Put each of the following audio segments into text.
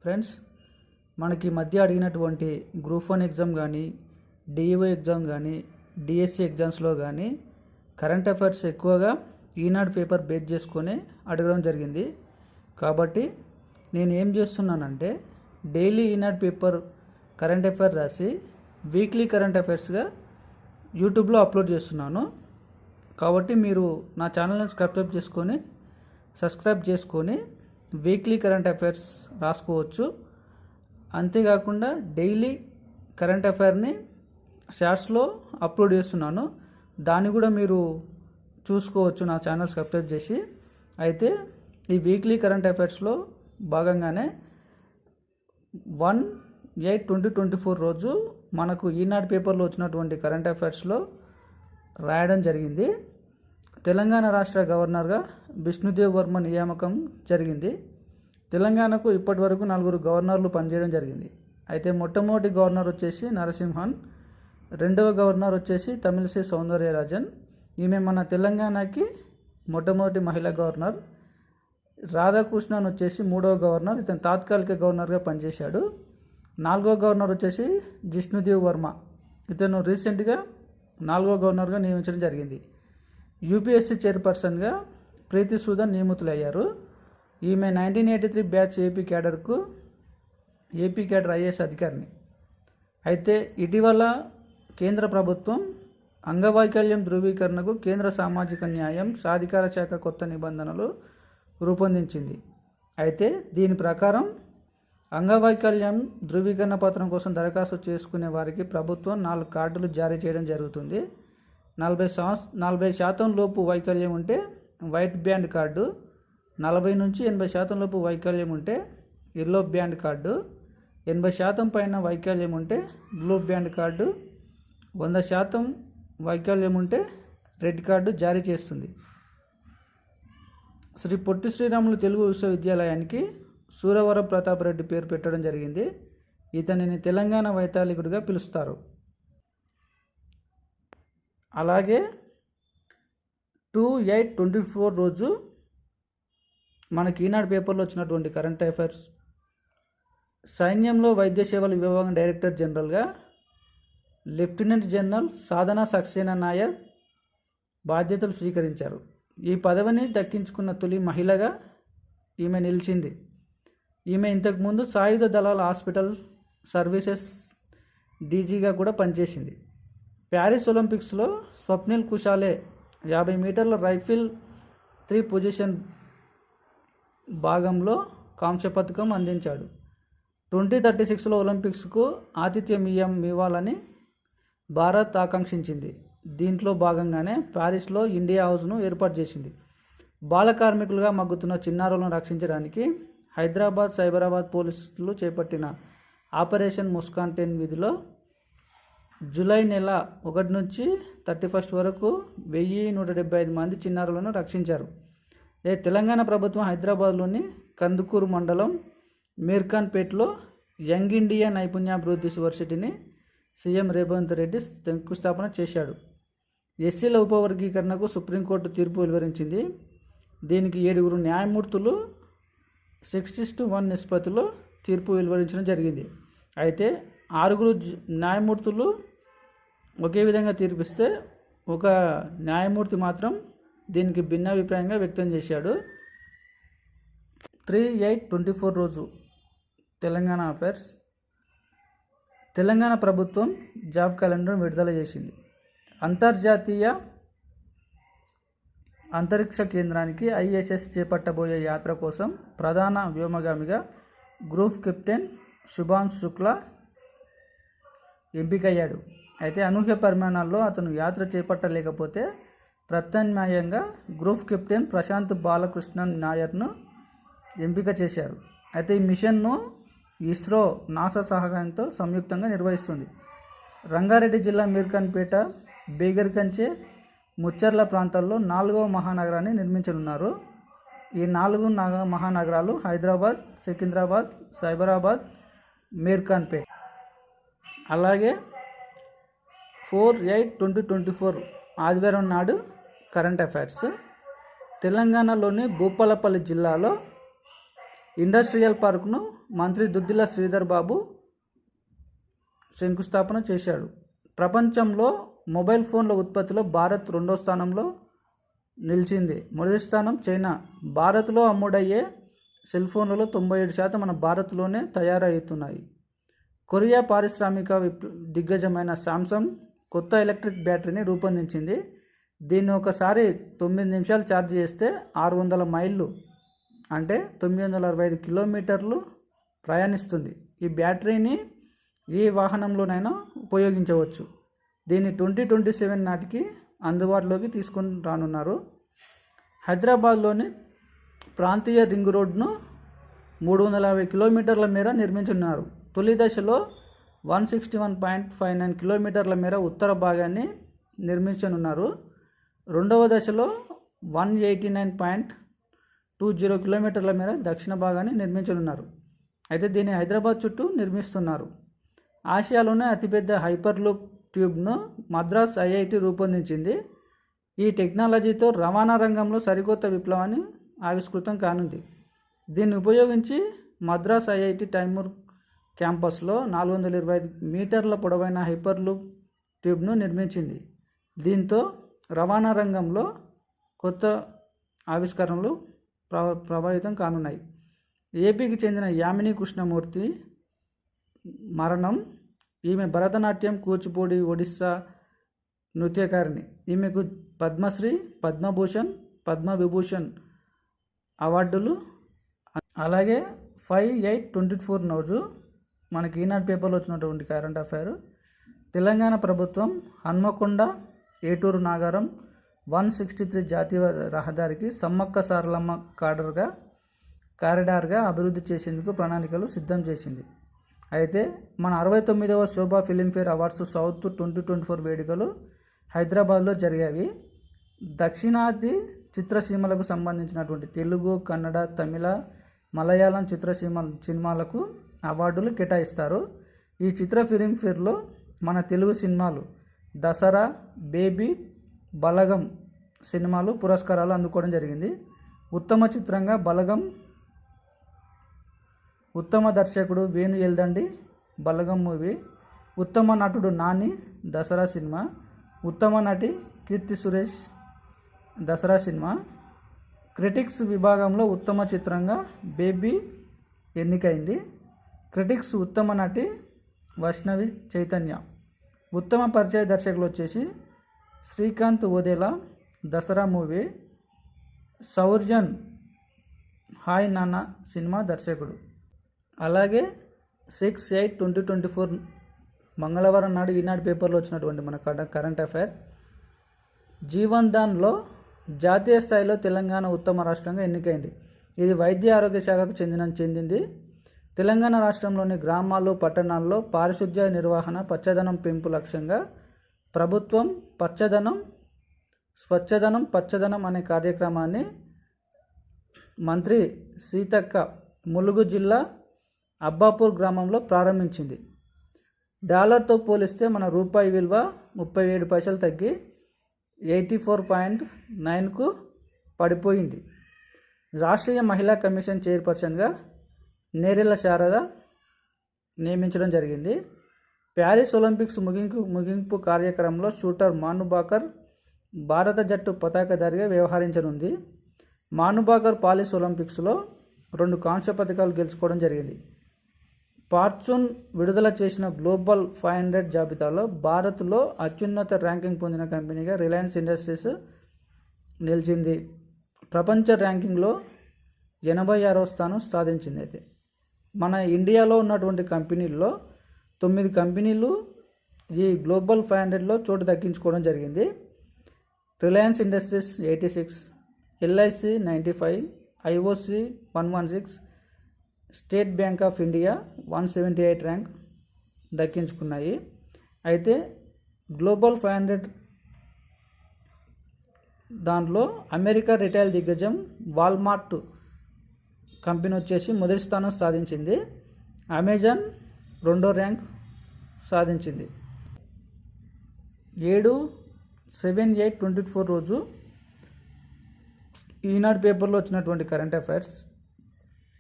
Friends, మనకి మధ్య అడిగినటువంటి గ్రూప్ 1 ఎగ్జామ్ కానీ, డిఈఓ ఎగ్జామ్ కానీ, డిఎస్సి ఎగ్జామ్స్లో కానీ కరెంట్ అఫైర్స్ ఎక్కువగా ఈనాడు పేపర్ బేస్ చేసుకొని అడగడం జరిగింది. కాబట్టి నేను ఏం చేస్తున్నానంటే డైలీ ఈనాడు పేపర్ కరెంట్ అఫైర్ రాసి వీక్లీ కరెంట్ అఫైర్స్గా యూట్యూబ్లో అప్లోడ్ చేస్తున్నాను. కాబట్టి మీరు నా ఛానల్ని సబ్స్క్రైబ్ చేసుకొని వీక్లీ కరెంట్ అఫైర్స్ రాసుకోవచ్చు. అంతేకాకుండా డైలీ కరెంట్ అఫైర్ని షార్ట్స్లో అప్లోడ్ చేస్తున్నాను. దాన్ని కూడా మీరు చూసుకోవచ్చు నా ఛానల్ సబ్స్క్రైబ్ చేసి. అయితే ఈ వీక్లీ కరెంట్ అఫైర్స్లో భాగంగానే 1/8/2024 రోజు మనకు ఈనాడు పేపర్లో వచ్చినటువంటి కరెంట్ అఫైర్స్లో రాయడం జరిగింది. తెలంగాణ రాష్ట్ర గవర్నర్గా బిష్ణుదేవ్ వర్మ నియామకం జరిగింది. తెలంగాణకు ఇప్పటి వరకు 4 గవర్నర్లు పనిచేయడం జరిగింది. అయితే మొట్టమొదటి గవర్నర్ వచ్చేసి నరసింహన్, రెండవ గవర్నర్ వచ్చేసి తమిళిసై సౌందర్యరాజన్. ఈమె మన తెలంగాణకి మొట్టమొదటి మహిళా గవర్నర్. రాధాకృష్ణన్ వచ్చేసి మూడవ గవర్నర్, ఇతను తాత్కాలిక గవర్నర్గా పనిచేశాడు. 4వ గవర్నర్ వచ్చేసి జిష్ణుదేవ్ వర్మ, ఇతను రీసెంట్గా 4వ గవర్నర్గా నియమించడం జరిగింది. యూపీఎస్సీ చైర్పర్సన్గా ప్రీతి సూదన్ నియమితులయ్యారు. ఈమె 1983 బ్యాచ్ ఏపీ క్యాడర్ ఐఏఎస్ అధికారిని. అయితే ఇటీవల కేంద్ర ప్రభుత్వం అంగవైకల్యం ధృవీకరణకు కేంద్ర సామాజిక న్యాయం సాధికార శాఖ కొత్త నిబంధనలు రూపొందించింది. అయితే దీని ప్రకారం అంగవైకల్యం ధృవీకరణ పత్రం కోసం దరఖాస్తు చేసుకునే వారికి ప్రభుత్వం 4 కార్డులు జారీ చేయడం జరుగుతుంది. 40% లోపు వైకల్యం ఉంటే వైట్ బ్యాండ్ కార్డు, 40 నుంచి 80% లోపు వైకల్యం ఉంటే ఎల్లో బ్యాండ్ కార్డు, 80% పైన వైకల్యం ఉంటే బ్లూ బ్యాండ్ కార్డు, 100% వైకల్యం ఉంటే రెడ్ కార్డు జారీ చేస్తుంది. శ్రీ పొట్టి శ్రీరాములు తెలుగు విశ్వవిద్యాలయానికి సూరవరం ప్రతాప్ రెడ్డి పేరు పెట్టడం జరిగింది. ఇతనిని తెలంగాణ వైతాళికుడిగా పిలుస్తారు. అలాగే 2/8/24 రోజు మనకి ఈనాడు పేపర్లో వచ్చినటువంటి కరెంట్ అఫైర్స్, సైన్యంలో వైద్య సేవల విభాగం డైరెక్టర్ జనరల్గా లెఫ్టినెంట్ జనరల్ సాధనా సక్సేనా నాయర్ బాధ్యతలు స్వీకరించారు. ఈ పదవిని దక్కించుకున్న తొలి మహిళగా ఈమె నిలిచింది. ఈమె ఇంతకుముందు సాయుధ దళాల హాస్పిటల్ సర్వీసెస్ డీజీగా కూడా పనిచేసింది. ప్యారిస్ ఒలింపిక్స్లో స్వప్నిల్ కుషాలే 50 మీటర్ల రైఫిల్ 3 పొజిషన్ భాగంలో కాంస్య పథకం అందించాడు. 2036లో ఒలింపిక్స్కు ఆతిథ్యం ఇవ్వాలని భారత్ ఆకాంక్షించింది. దీంట్లో భాగంగానే ప్యారిస్లో ఇండియా హౌస్ను ఏర్పాటు చేసింది. బాల కార్మికులుగా మగ్గుతున్న చిన్నారులను రక్షించడానికి హైదరాబాద్, సైబరాబాద్ పోలీసులు చేపట్టిన ఆపరేషన్ ముస్కాన్ 10 విధిలో జూలై నెల 1 నుంచి 31 వరకు 1175 మంది చిన్నారులను రక్షించారు. తెలంగాణ ప్రభుత్వం హైదరాబాద్లోని కందుకూరు మండలం మీర్ఖాన్పేట్లో యంగ్ ఇండియా నైపుణ్యాభివృద్ధి యూనివర్సిటీని సీఎం రేవంత్ రెడ్డి శంకుస్థాపన చేశాడు. ఎస్సీల ఉపవర్గీకరణకు సుప్రీంకోర్టు తీర్పు వెలువరించింది. దీనికి 7 న్యాయమూర్తులు 6:1 నిష్పత్తిలో తీర్పు వెలువరించడం జరిగింది. అయితే 6 న్యాయమూర్తులు ఒకే విధంగా తీర్పిస్తే ఒక న్యాయమూర్తి మాత్రం దీనికి భిన్నాభిప్రాయంగా వ్యక్తం చేశాడు. 3/8/24 రోజు తెలంగాణ అఫైర్స్. తెలంగాణ ప్రభుత్వం జాబ్ క్యాలెండర్ విడుదల చేసింది. అంతర్జాతీయ అంతరిక్ష కేంద్రానికి ఐఎస్ఎస్ చేపట్టబోయే యాత్ర కోసం ప్రధాన వ్యోమగామిగా గ్రూప్ కెప్టెన్ శుభాంశు శుక్లా ఎంపికయ్యాడు. అయితే అనూహ్య పరిమాణాల్లో అతను యాత్ర చేపట్టలేకపోతే ప్రత్యామ్నాయంగా గ్రూప్ కెప్టెన్ ప్రశాంత్ బాలకృష్ణన్ నాయర్ను ఎంపిక చేశారు. అయితే ఈ మిషన్ను ఇస్రో, నాసా సహాయంతో సంయుక్తంగా నిర్వహిస్తుంది. రంగారెడ్డి జిల్లా మీర్ఖాన్పేట, బేగర్కంచె, ముచ్చర్ల ప్రాంతాల్లో 4వ మహానగరాన్ని నిర్మించనున్నారు. ఈ 4 మహానగరాలు హైదరాబాద్, సికింద్రాబాద్, సైబరాబాద్, మీర్ఖాన్పేట. అలాగే 4/8/2024 ఆదివారం నాడు కరెంట్ అఫైర్స్. తెలంగాణలోని భూపాలపల్లి జిల్లాలో ఇండస్ట్రియల్ పార్కును మంత్రి దుద్దిల శ్రీధర్ బాబు శంకుస్థాపన చేశాడు. ప్రపంచంలో మొబైల్ ఫోన్ల ఉత్పత్తిలో భారత్ 2వ స్థానంలో నిలిచింది. మొదటి స్థానం చైనా. భారత్లో అమ్ముడయ్యే సెల్ ఫోన్లలో 97% మన భారత్లోనే తయారవుతున్నాయి. కొరియా పారిశ్రామిక దిగ్గజమైన శాంసంగ్ కొత్త ఎలక్ట్రిక్ బ్యాటరీని రూపొందించింది. దీన్ని ఒకసారి 9 నిమిషాలు ఛార్జ్ చేస్తే 600 మైళ్ళు అంటే 965 కిలోమీటర్లు ప్రయాణిస్తుంది. ఈ బ్యాటరీని ఏ వాహనంలోనైనా ఉపయోగించవచ్చు. దీన్ని 2027 నాటికి అందుబాటులోకి తీసుకొని రానున్నారు. హైదరాబాద్లోని ప్రాంతీయ రింగ్ రోడ్ను 350 కిలోమీటర్ల మేర నిర్మించున్నారు. తొలి దశలో 161.59 కిలోమీటర్ల మేర ఉత్తర భాగాన్ని నిర్మించనున్నారు. రెండవ దశలో 189.20 కిలోమీటర్ల మేర దక్షిణ భాగాన్ని నిర్మించనున్నారు. అయితే దీన్ని హైదరాబాద్ చుట్టూ నిర్మిస్తున్నారు. ఆసియాలోనే అతిపెద్ద హైపర్లూప్ ట్యూబ్ను మద్రాస్ ఐఐటి రూపొందించింది. ఈ టెక్నాలజీతో రవాణా రంగంలో సరికొత్త విప్లవాన్ని ఆవిష్కృతం కానుంది. దీన్ని ఉపయోగించి మద్రాస్ ఐఐటి తైమూర్ క్యాంపస్లో 425 మీటర్ల పొడవైన హైపర్లూప్ ట్యూబ్ను నిర్మించింది. దీంతో రవాణా రంగంలో కొత్త ఆవిష్కరణలు ప్రభావితం కానున్నాయి. ఏపీకి చెందిన యామిని కృష్ణమూర్తి మరణం. ఈమె భరతనాట్యం, కూచిపూడి, ఒడిస్సా నృత్యకారిణి. ఈమెకు పద్మశ్రీ, పద్మభూషణ్, పద్మవిభూషణ్ అవార్డులు. అలాగే 5/8/24 రోజు మనకి ఈనాడు పేపర్లో వచ్చినటువంటి కరెంట్ అఫైర్. తెలంగాణ ప్రభుత్వం హన్మకొండ ఏటూరు నాగారం 163 జాతీయ రహదారికి సమ్మక్క సారలమ్మ కారిడార్గా అభివృద్ధి చేసేందుకు ప్రణాళికలు సిద్ధం చేసింది. అయితే మన 69వ శోభా ఫిలింఫేర్ అవార్డ్స్ సౌత్ 2024 వేడుకలు హైదరాబాద్లో జరిగాయి. దక్షిణాది చిత్రసీమలకు సంబంధించినటువంటి తెలుగు, కన్నడ, తమిళ, మలయాళం సినిమాలకు అవార్డులు కేటాయిస్తారు. ఈ చిత్ర ఫిలింఫేర్లో మన తెలుగు సినిమాలు దసరా, బేబీ, బలగం సినిమాలు పురస్కారాలు అందుకోవడం జరిగింది. ఉత్తమ చిత్రంగా బలగం, ఉత్తమ దర్శకుడు వేణు ఎల్దండి బలగం మూవీ, ఉత్తమ నటుడు నాని దసరా సినిమా, ఉత్తమ నటి కీర్తి సురేష్ దసరా సినిమా. క్రిటిక్స్ విభాగంలో ఉత్తమ చిత్రంగా బేబీ ఎన్నికైంది. క్రిటిక్స్ ఉత్తమ నటి వైష్ణవి చైతన్య. ఉత్తమ పరిచయ దర్శకులు వచ్చేసి శ్రీకాంత్ ఓదేలా దసరా మూవీ, సౌర్జన్ హాయ్ నాన్న సినిమా దర్శకుడు. అలాగే 6/8/2024 మంగళవారం నాడు ఈనాడు పేపర్లో వచ్చినటువంటి మన కరెంట్ అఫైర్. జీవన్ దాన్లో జాతీయ స్థాయిలో తెలంగాణ ఉత్తమ రాష్ట్రంగా ఎన్నికైంది. ఇది వైద్య ఆరోగ్య శాఖకు చెందింది. తెలంగాణ రాష్ట్రంలోని గ్రామాలు, పట్టణాల్లో పారిశుద్ధ్య నిర్వహణ, పచ్చదనం పెంపు లక్ష్యంగా ప్రభుత్వం పచ్చదనం అనే కార్యక్రమాన్ని మంత్రి సీతక్క ములుగు జిల్లా అబ్బాపూర్ గ్రామంలో ప్రారంభించింది. డాలర్తో పోలిస్తే మన రూపాయి విలువ 37 పైసలు తగ్గి 84.9కు పడిపోయింది. రాష్ట్రీయ మహిళా కమిషన్ చైర్పర్సన్గా నేరెళ్ల శారద నియమించడం జరిగింది. ప్యారిస్ ఒలింపిక్స్ ముగింపు కార్యక్రమంలో షూటర్ మాను బాకర్ భారత జట్టు పతాకధారిగా వ్యవహరించనుంది. మాను బాకర్ పారిస్ ఒలింపిక్స్లో 2 కాంస్య పథకాలు గెలుచుకోవడం జరిగింది. ఫార్చ్యూన్ విడుదల చేసిన గ్లోబల్ 500 జాబితాలో భారత్లో అత్యున్నత ర్యాంకింగ్ పొందిన కంపెనీగా రిలయన్స్ ఇండస్ట్రీస్ నిలిచింది. ప్రపంచ ర్యాంకింగ్లో 86వ స్థానం సాధించింది. అయితే మన ఇండియాలో ఉన్నటువంటి కంపెనీల్లో 9 కంపెనీలు ఈ గ్లోబల్ 500లో చోటు దక్కించుకోవడం జరిగింది. Reliance Industries 86, LIC 95, IOC 116, State Bank of India 178 rank దక్కించుకున్నాయి. అయితే గ్లోబల్ 500 దాంట్లో అమెరికా రిటైల్ దిగ్గజం వాల్మార్ట్ కంపెనీ వచ్చేసి మొదటి స్థానం సాధించింది. అమెజాన్ 2వ ర్యాంక్ సాధించింది. 7/8/24 రోజు ఈనాడు పేపర్లో వచ్చినటువంటి కరెంట్ అఫైర్స్.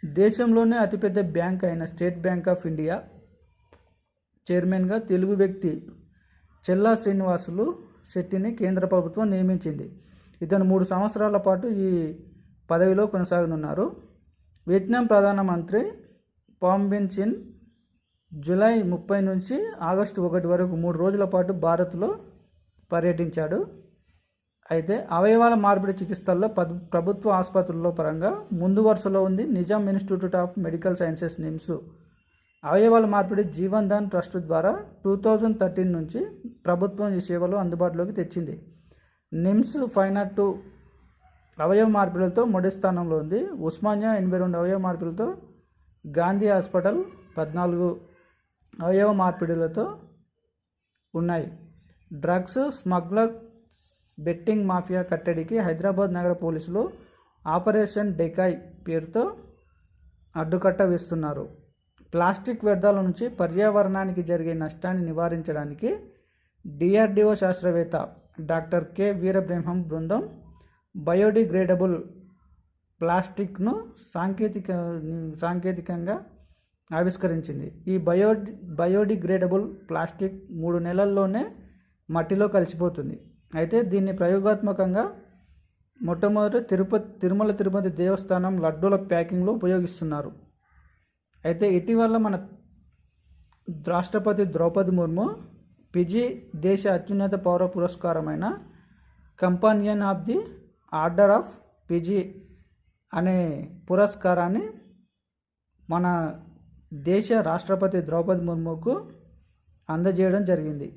దేశంలోనే అతిపెద్ద బ్యాంక్ అయిన స్టేట్ బ్యాంక్ ఆఫ్ ఇండియా చైర్మన్గా తెలుగు వ్యక్తి చెల్లా శ్రీనివాసులు శెట్టిని కేంద్ర ప్రభుత్వం నియమించింది. ఇతను 3 సంవత్సరాల పాటు ఈ పదవిలో కొనసాగనున్నారు. వియత్నాం ప్రధానమంత్రి పామ్ బిన్ చిన్ జూలై 30 నుంచి ఆగస్టు 1 వరకు 3 రోజుల పాటు భారత్లో పర్యటించాడు. అయితే అవయవాల మార్పిడి చికిత్సల్లో ప్రభుత్వ ఆసుపత్రుల్లో పరంగా ముందు వరుసలో ఉంది Nizam institute of medical sciences NIMS. అవయవాల మార్పిడి జీవన్ దాన్ ట్రస్ట్ ద్వారా 2013 నుంచి ప్రభుత్వం ఈ సేవలు అందుబాటులోకి తెచ్చింది. నిమ్స్ 502 అవయవ మార్పిడులతో మొదటి స్థానంలో ఉంది. ఉస్మానియా 82 అవయవ మార్పిడులతో, గాంధీ హాస్పిటల్ 14 అవయవ మార్పిడులతో ఉన్నాయి. డ్రగ్స్ స్మగ్లర్ బెట్టింగ్ మాఫియా కట్టడికి హైదరాబాద్ నగర పోలీసులు ఆపరేషన్ డెకాయ్ పేరుతో అడ్డుకట్ట వేస్తున్నారు. ప్లాస్టిక్ వ్యర్థాల నుంచి పర్యావరణానికి జరిగే నష్టాన్ని నివారించడానికి డిఆర్డిఓ శాస్త్రవేత్త డాక్టర్ కె వీరబ్రహ్మం బృందం బయోడిగ్రేడబుల్ ప్లాస్టిక్ను సాంకేతికంగా ఆవిష్కరించింది. ఈ బయోడిగ్రేడబుల్ ప్లాస్టిక్ 3 నెలల్లోనే మట్టిలో కలిసిపోతుంది. అయితే దీన్ని ప్రయోగాత్మకంగా మొట్టమొదటి తిరుమల తిరుపతి దేవస్థానం లడ్డూల ప్యాకింగ్లో ఉపయోగిస్తున్నారు. అయితే ఇటీవల మన రాష్ట్రపతి ద్రౌపది ముర్ము ఫిజీ దేశ అత్యున్నత పౌర పురస్కారమైన companion of the order of Fiji అనే పురస్కారాన్ని మన దేశ రాష్ట్రపతి ద్రౌపది ముర్ముకు అందజేయడం జరిగింది.